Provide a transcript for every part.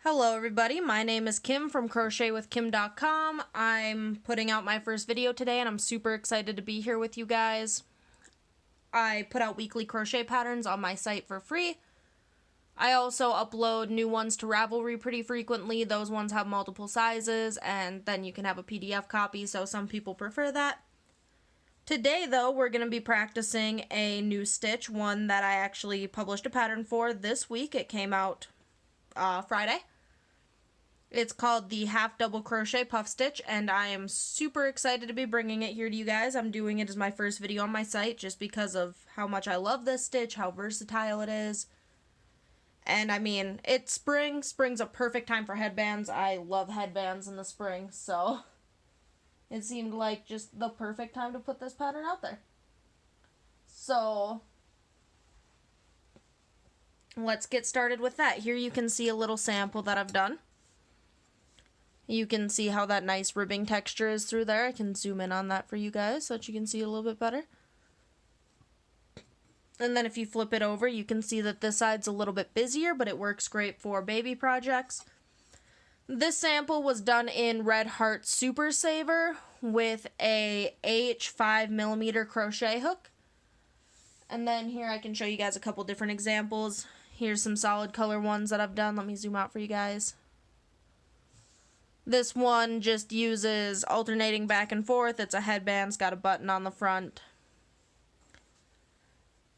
Hello everybody, my name is Kim from crochetwithkim.com. I'm putting out my first video today and I'm super excited to be here with you guys. I put out weekly crochet patterns on my site for free. I also upload new ones to Ravelry pretty frequently. Those ones have multiple sizes and then you can have a PDF copy, so some people prefer that. Today though, we're going to be practicing a new stitch, one that I actually published a pattern for this week. It came out Friday. It's called the half double crochet puff stitch, and I am super excited to be bringing it here to you guys. I'm doing it as my first video on my site just because of how much I love this stitch, how versatile it is. And I mean, it's spring. Spring's a perfect time for headbands. I love headbands in the spring, so it seemed like just the perfect time to put this pattern out there. So let's get started with that. Here you can see a little sample that I've done. You can see how that nice ribbing texture is through there. I can zoom in on that for you guys so that you can see it a little bit better. And then if you flip it over, you can see that this side's a little bit busier, but it works great for baby projects. This sample was done in Red Heart Super Saver with a H5mm crochet hook. And then here I can show you guys a couple different examples. Here's some solid color ones that I've done. Let me zoom out for you guys. This one just uses alternating back and forth. It's a headband, it's got a button on the front.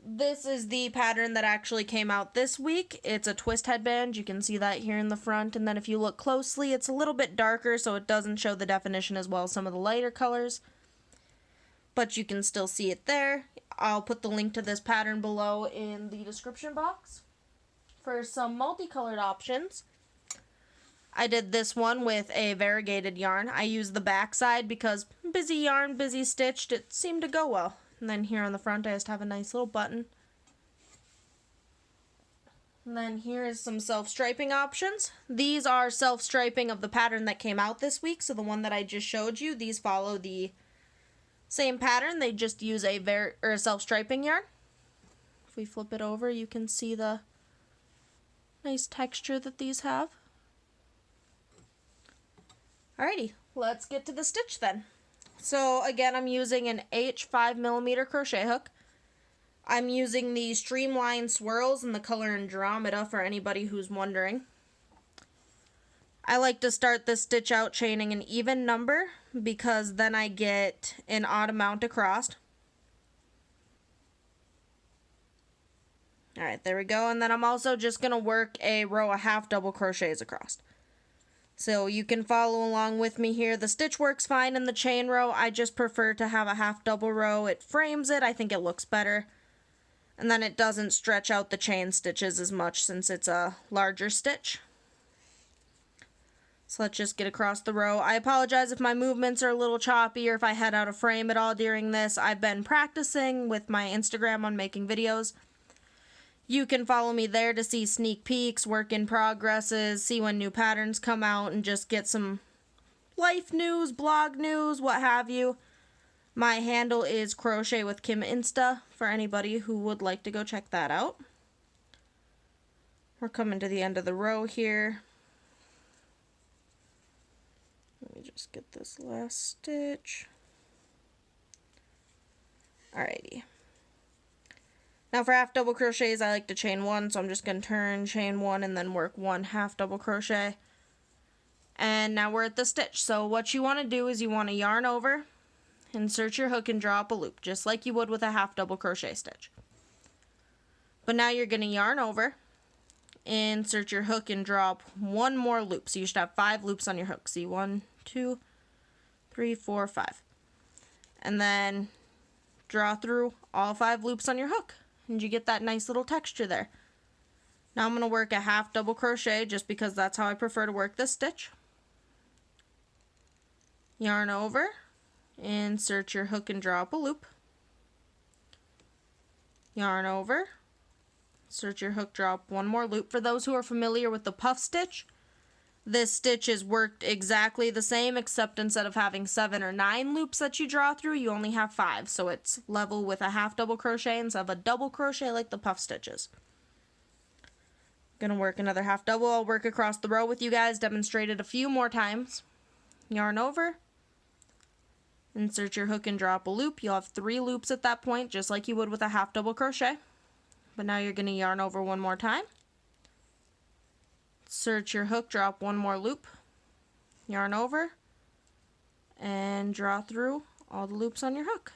This is the pattern that actually came out this week. It's a twist headband. You can see that here in the front. And then if you look closely, it's a little bit darker, so it doesn't show the definition as well as some of the lighter colors. But you can still see it there. I'll put the link to this pattern below in the description box. For some multicolored options, I did this one with a variegated yarn. I used the back side because busy yarn, busy stitched, it seemed to go well. And then here on the front I just have a nice little button. And then here is some self-striping options. These are self-striping of the pattern that came out this week, so the one that I just showed you, these follow the same pattern, they just use a self-striping yarn. If we flip it over, you can see the nice texture that these have. Alrighty, let's get to the stitch then. So again, I'm using an H5mm crochet hook. I'm using the Streamline Swirls in the color Andromeda for anybody who's wondering. I like to start this stitch out chaining an even number because then I get an odd amount across. Alright, there we go. And then I'm also just going to work a row of half double crochets across. So you can follow along with me here. The stitch works fine in the chain row. I just prefer to have a half double row. It frames it. I think it looks better. And then it doesn't stretch out the chain stitches as much since it's a larger stitch. So let's just get across the row. I apologize if my movements are a little choppy or if I head out of frame at all during this. I've been practicing with my Instagram on making videos. You can follow me there to see sneak peeks, work in progresses, see when new patterns come out, and just get some life news, blog news, what have you. My handle is Crochet with Kim Insta for anybody who would like to go check that out. We're coming to the end of the row here. Let me just get this last stitch. Alrighty. Now for half double crochets, I like to chain one, so I'm just going to turn, chain one, and then work one half double crochet. And now we're at the stitch. So what you want to do is you want to yarn over, insert your hook, and draw up a loop, just like you would with a half double crochet stitch. But now you're going to yarn over, insert your hook, and draw up one more loop. So you should have 5 loops on your hook. See, 1, 2, 3, 4, 5. And then draw through all 5 loops on your hook. And you get that nice little texture there. Now I'm going to work a half double crochet just because that's how I prefer to work this stitch. Yarn over, insert your hook and draw up a loop. Yarn over, insert your hook, draw up one more loop. For those who are familiar with the puff stitch, this stitch is worked exactly the same, except instead of having 7 or 9 loops that you draw through, you only have 5. So it's level with a half double crochet instead of a double crochet like the puff stitches. Gonna work another half double. I'll work across the row with you guys, demonstrate it a few more times. Yarn over, insert your hook and drop a loop. You'll have 3 loops at that point, just like you would with a half double crochet. But now you're gonna yarn over one more time. Insert your hook, drop 1 more loop, yarn over, and draw through all the loops on your hook.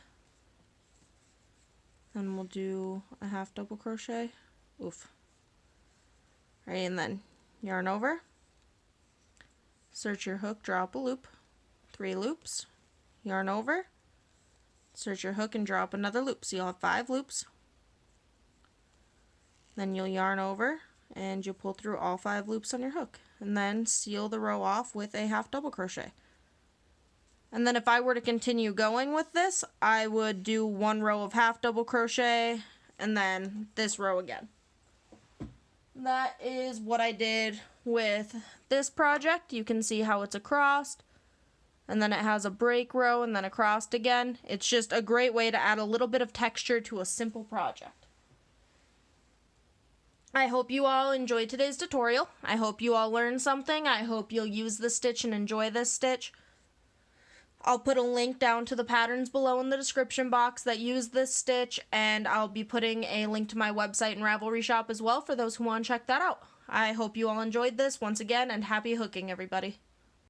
Then we'll do a half double crochet. Oof. Right, and then yarn over, insert your hook, drop a loop, 3 loops, yarn over, insert your hook and drop another loop. So you'll have 5 loops. Then you'll yarn over and you'll pull through all 5 loops on your hook, and then seal the row off with a half double crochet. And then if I were to continue going with this, I would do 1 row of half double crochet and then this row again. That is what I did with this project. You can see how it's across, and then it has a break row and then across again. It's just a great way to add a little bit of texture to a simple project. I hope you all enjoyed today's tutorial. I hope you all learned something. I hope you'll use this stitch and enjoy this stitch. I'll put a link down to the patterns below in the description box that use this stitch, and I'll be putting a link to my website and Ravelry shop as well for those who want to check that out. I hope you all enjoyed this once again, and happy hooking, everybody.